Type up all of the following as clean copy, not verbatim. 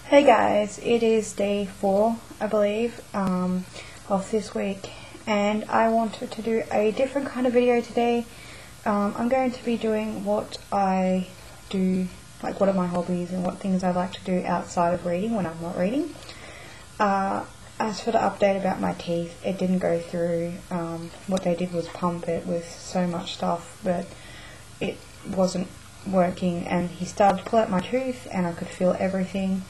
Hey guys, it is day 4, I believe, of this week, and I wanted to do a different kind of video today. I'm going to be doing what I do, like what are my hobbies and what things I like to do outside of reading when I'm not reading. As for the update about my teeth, it didn't go through. What they did was pump it with so much stuff, but it wasn't working, and he started to pull out my tooth and I could feel everything,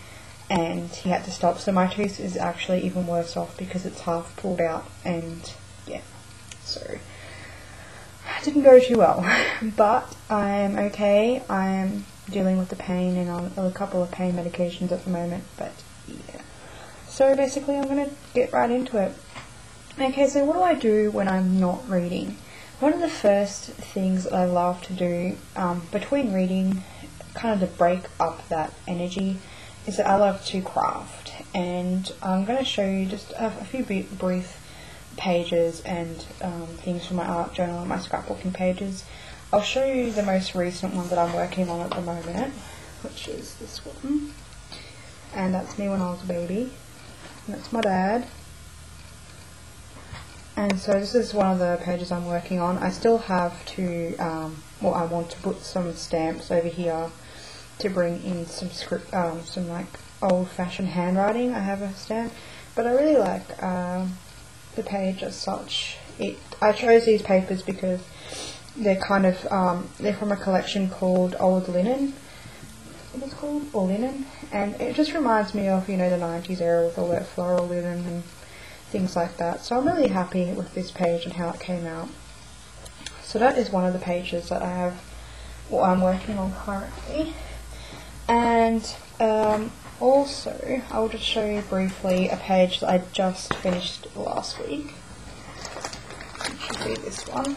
and he had to stop. So my tooth is actually even worse off because it's half pulled out, and yeah, so it didn't go too well. But I'm okay. I'm dealing with the pain and on a couple of pain medications at the moment, but yeah. So basically I'm going to get right into it. Okay, so what do I do when I'm not reading? One of the first things that I love to do between reading, kind of to break up that energy, is that I love to craft. And I'm going to show you just a few brief pages and things from my art journal and my scrapbooking pages. I'll show you the most recent one that I'm working on at the moment, which is this one. And that's me when I was a baby. And that's my dad. And so this is one of the pages I'm working on. I still have to, I want to put some stamps over here to bring in some some like old-fashioned handwriting. I have a stamp, but I really like the page as such. I chose these papers because they're kind of they're from a collection called Old Linen. What is it called? Or Linen, and it just reminds me of, you know, the 90s era with all that floral linen and things like that. So I'm really happy with this page and how it came out. So that is one of the pages that I have, what I'm working on currently. And also I'll just show you briefly a page that I just finished last week. It should be this one.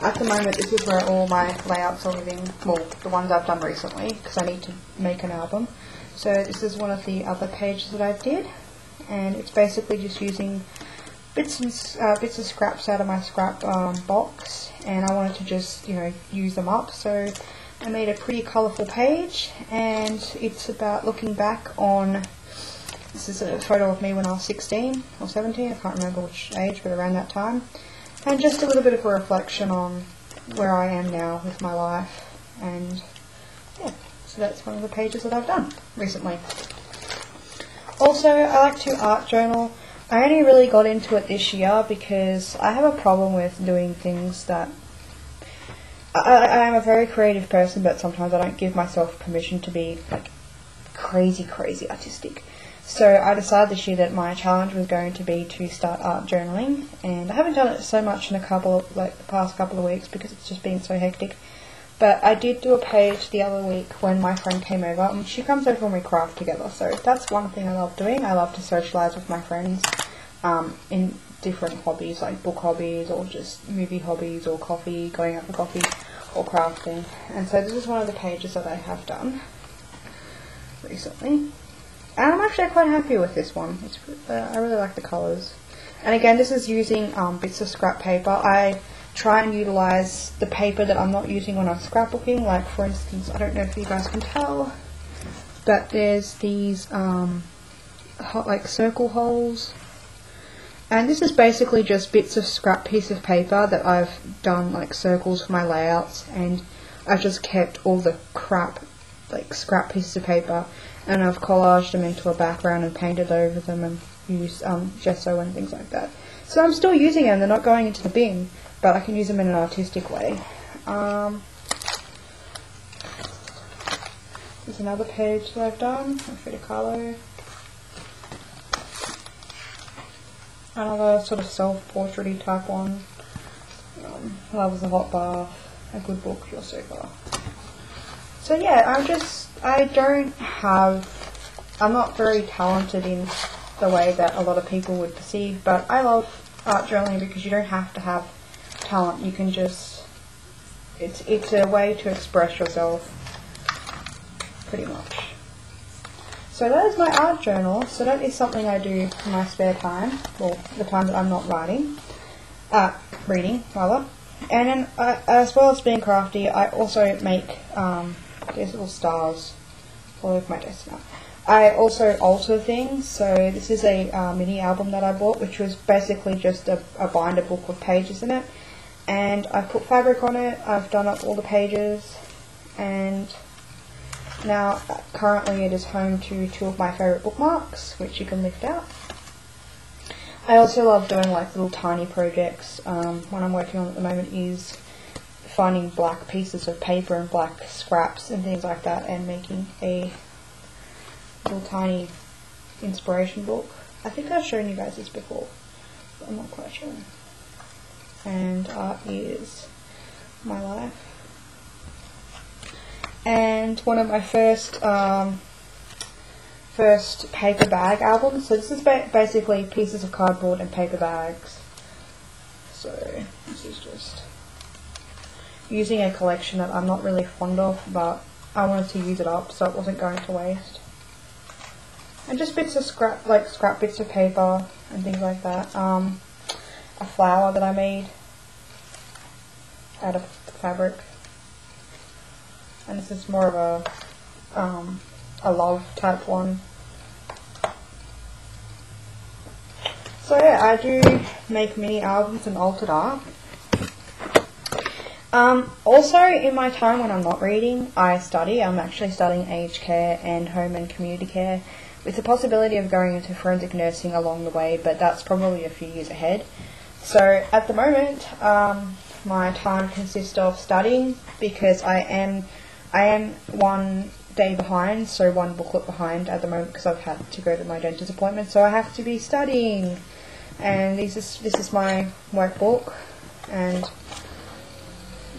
At the moment this is where all my layouts are living, well, the ones I've done recently, because I need to make an album. So this is one of the other pages that I did, and it's basically just using bits of scraps out of my scrap box, and I wanted to just, you know, use them up. So I made a pretty colourful page, and it's about looking back on, this is a photo of me when I was 16 or 17, I can't remember which age, but around that time, and just a little bit of a reflection on where I am now with my life. And yeah, so that's one of the pages that I've done recently. Also, I like to art journal. I only really got into it this year because I have a problem with doing things that... I am a very creative person, but sometimes I don't give myself permission to be like crazy artistic. So I decided this year that my challenge was going to be to start art journaling, and I haven't done it so much in the past couple of weeks because it's just been so hectic. But I did do a page the other week when my friend came over, and she comes over and we craft together. So that's one thing I love doing. I love to socialise with my friends in different hobbies, like book hobbies or just movie hobbies or coffee, going out for coffee or crafting. And so this is one of the pages that I have done recently. And I'm actually quite happy with this one. I really like the colours. And again, this is using bits of scrap paper. I try and utilise the paper that I'm not using when I'm scrapbooking. Like, for instance, I don't know if you guys can tell, but there's these like circle holes. And this is basically just bits of scrap piece of paper that I've done like circles for my layouts, and I've just kept all the crap, like scrap pieces of paper, and I've collaged them into a background and painted over them and used gesso and things like that. So I'm still using them, they're not going into the bin, but I can use them in an artistic way. There's another page that I've done, a Frida Kahlo. Another sort of self-portrait-y type one. Love is a hot bath, a good book, you're so far. So yeah, I'm not very talented in the way that a lot of people would perceive, but I love art journaling because you don't have to have talent. You can just, it's a way to express yourself, pretty much. So that is my art journal. So that is something I do in my spare time, or the time that I'm not reading rather. And then as well as being crafty, I also make these little stars all over my desk now. I also alter things, so this is a mini album that I bought, which was basically just a binder book with pages in it, and I put fabric on it. I've done up all the pages, and now currently it is home to 2 of my favourite bookmarks, which you can lift out. I also love doing like little tiny projects. What I'm working on at the moment is finding black pieces of paper and black scraps and things like that, and making a little tiny inspiration book. I think I've shown you guys this before, but I'm not quite sure. And art is my life. And one of my first paper bag albums. So this is basically pieces of cardboard and paper bags. So this is just using a collection that I'm not really fond of, but I wanted to use it up so it wasn't going to waste. And just bits of scrap bits of paper and things like that. A flower that I made out of fabric, and this is more of a love type one. So yeah, I do make mini albums and altered art. Also, in my time when I'm not reading, I study. I'm actually studying aged care and home and community care, with the possibility of going into forensic nursing along the way, but that's probably a few years ahead. So at the moment, my time consists of studying, because I am 1 day behind, so 1 booklet behind at the moment, because I've had to go to my dentist appointment, so I have to be studying. And this is my workbook, and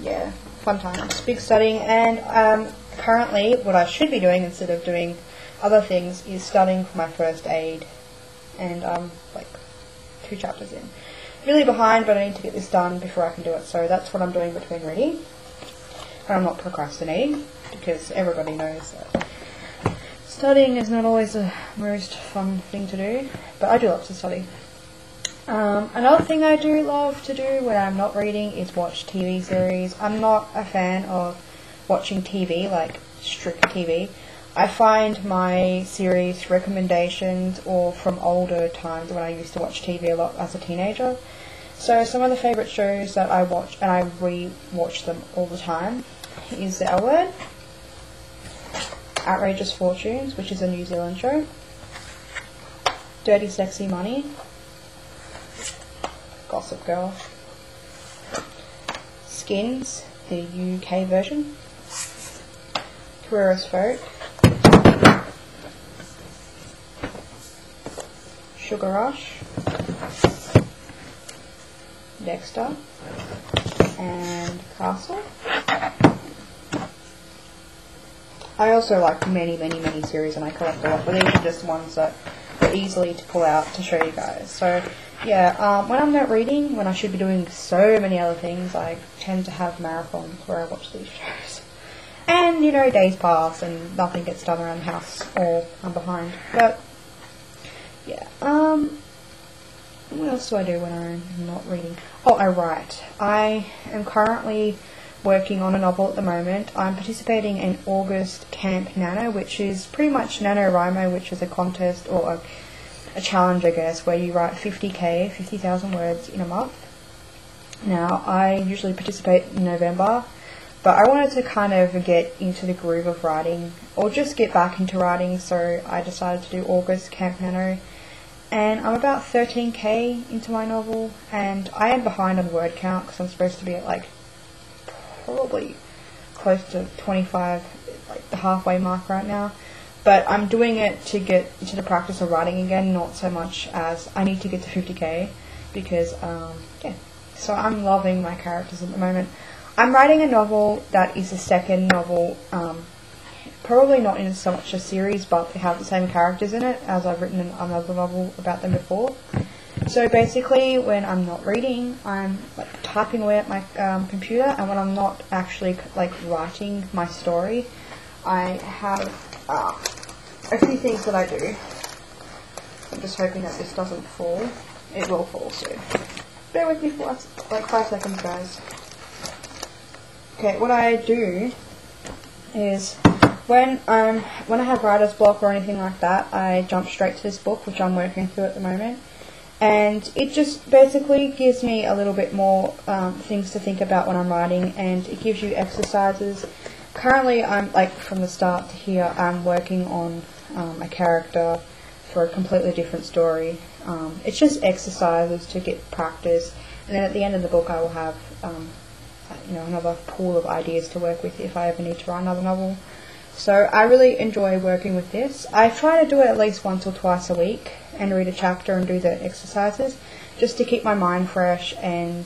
yeah, fun times, big studying. And currently what I should be doing instead of doing other things is studying for my first aid, and like 2 chapters in. Really behind, but I need to get this done before I can do it, so that's what I'm doing between reading. And I'm not procrastinating, because everybody knows that studying is not always the most fun thing to do, but I do love to study. Another thing I do love to do when I'm not reading is watch TV series. I'm not a fan of watching TV, like strict TV. I find my series recommendations or from older times when I used to watch TV a lot as a teenager. So some of the favourite shows that I watch, and I re-watch them all the time, is The L Word, Outrageous Fortunes, which is a New Zealand show, Dirty Sexy Money, Gossip Girl, Skins, the UK version, Career as Folk, Sugar Rush, Dexter, and Castle. I also like many series, and I collect a lot, but these are just ones that are easily to pull out to show you guys. So yeah, when I'm not reading, when I should be doing so many other things, I tend to have marathons where I watch these shows. And, you know, days pass and nothing gets done around the house, or I'm behind. But yeah, what else do I do when I'm not reading? Oh, I write. I am currently working on a novel at the moment. I'm participating in August Camp Nano, which is pretty much NaNoWriMo, which is a contest or a challenge, I guess, where you write 50,000 words in a month. Now, I usually participate in November, but I wanted to kind of get into the groove of writing, or just get back into writing, so I decided to do August Camp Nano. And I'm about 13k into my novel, and I am behind on word count, because I'm supposed to be at like probably close to 25, like the halfway mark right now. But I'm doing it to get into the practice of writing again, not so much as I need to get to 50k, because yeah. So I'm loving my characters at the moment. I'm writing a novel that is a second novel, probably not in so much a series, but they have the same characters in it as I've written another novel about them before. So basically, when I'm not reading, I'm like typing away at my computer, and when I'm not actually like writing my story, I have a few things that I do. I'm just hoping that this doesn't fall. It will fall soon. Bear with me for like 5 seconds, guys. Okay, what I do is when I have writer's block or anything like that, I jump straight to this book, which I'm working through at the moment. And it just basically gives me a little bit more things to think about when I'm writing, and it gives you exercises. Currently, I'm like from the start to here, I'm working on a character for a completely different story. It's just exercises to get practice, and then at the end of the book, I will have another pool of ideas to work with if I ever need to write another novel. So I really enjoy working with this. I try to do it at least once or twice a week and read a chapter and do the exercises just to keep my mind fresh and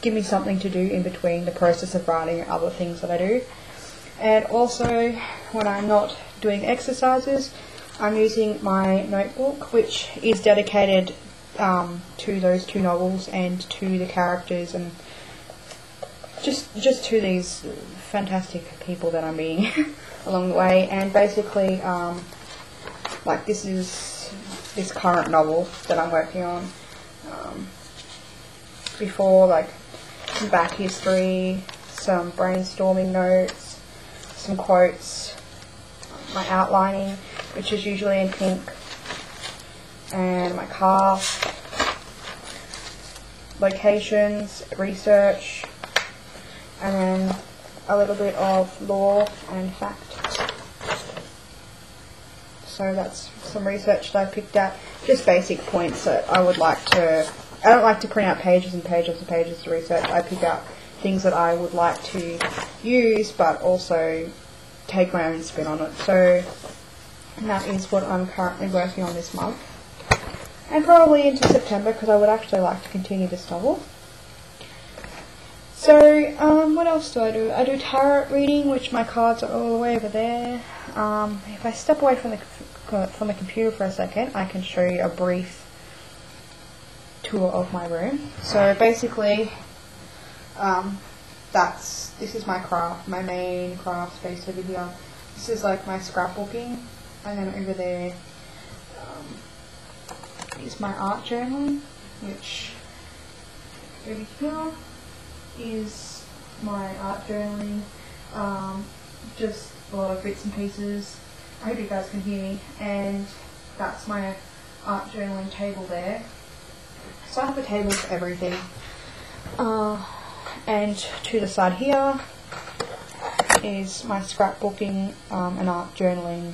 give me something to do in between the process of writing and other things that I do. And also, when I'm not doing exercises, I'm using my notebook, which is dedicated to those two novels and to the characters and just to these fantastic people that I'm meeting along the way. And basically, like this is this current novel that I'm working on. Before, like some back history, some brainstorming notes, some quotes, my outlining, which is usually in pink, and my cast, locations, research, and then a little bit of lore and fact. So that's some research that I picked out, just basic points that I would like to, I don't like to print out pages and pages and pages of research. I pick out things that I would like to use, but also take my own spin on it. So that is what I'm currently working on this month, and probably into September, because I would actually like to continue this novel. So, what else do? I do tarot reading, which my cards are all the way over there. If I step away from the computer for a second, I can show you a brief tour of my room. So basically, this is my craft, my main craft space over here. This is like my scrapbooking, and then over there is my art journaling, which over here is my art journaling, just a lot of bits and pieces. I hope you guys can hear me. And that's my art journaling table there. So I have a table for everything. And to the side here is my scrapbooking and art journaling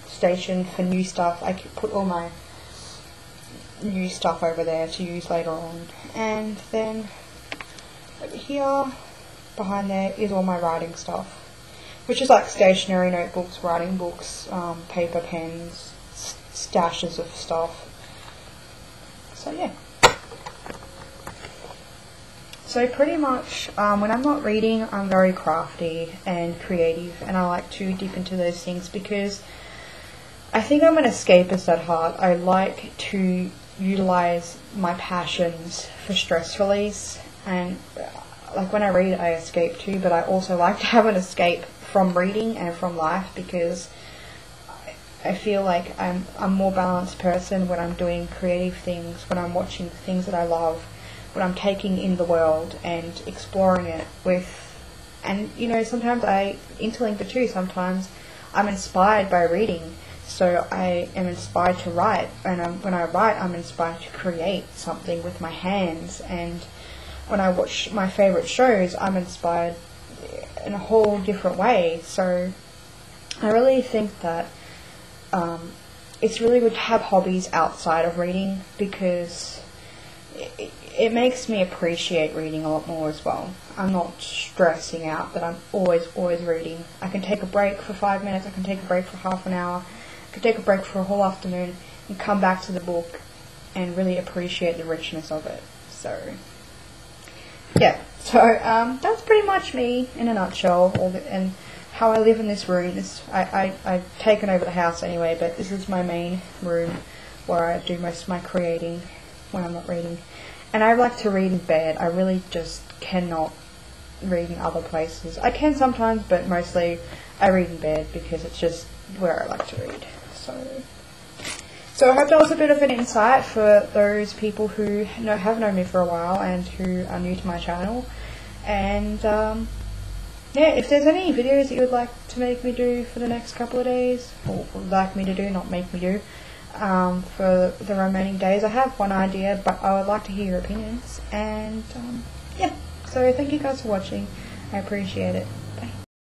station for new stuff. I could put all my new stuff over there to use later on. And then over here, behind there, is all my writing stuff, which is like stationery, notebooks, writing books, paper, pens, stashes of stuff. So yeah. So pretty much, when I'm not reading, I'm very crafty and creative, and I like to dip into those things because I think I'm an escapist at heart. I like to utilize my passions for stress release, and like when I read, I escape too, but I also like to have an escape from reading and from life, because I feel like I'm a more balanced person when I'm doing creative things, when I'm watching things that I love, when I'm taking in the world and exploring it with, and sometimes I interlink the two. Sometimes I'm inspired by reading, so I am inspired to write, and when I write, I'm inspired to create something with my hands. And when I watch my favourite shows, I'm inspired in a whole different way. So I really think that it's really good to have hobbies outside of reading, because it makes me appreciate reading a lot more as well. I'm not stressing out that I'm always reading. I can take a break for 5 minutes, I can take a break for half an hour, I can take a break for a whole afternoon and come back to the book and really appreciate the richness of it. So yeah, so that's pretty much me in a nutshell, and how I live in this room. I've taken over the house anyway, but this is my main room where I do most of my creating when I'm not reading. And I like to read in bed. I really just cannot read in other places. I can sometimes, but mostly I read in bed because it's just where I like to read. So I hope that was a bit of an insight for those people who have known me for a while and who are new to my channel. And yeah, if there's any videos that you would like to make me do for the next couple of days, or would like me to do, not make me do, for the remaining days, I have one idea, but I would like to hear your opinions. And yeah, so thank you guys for watching. I appreciate it.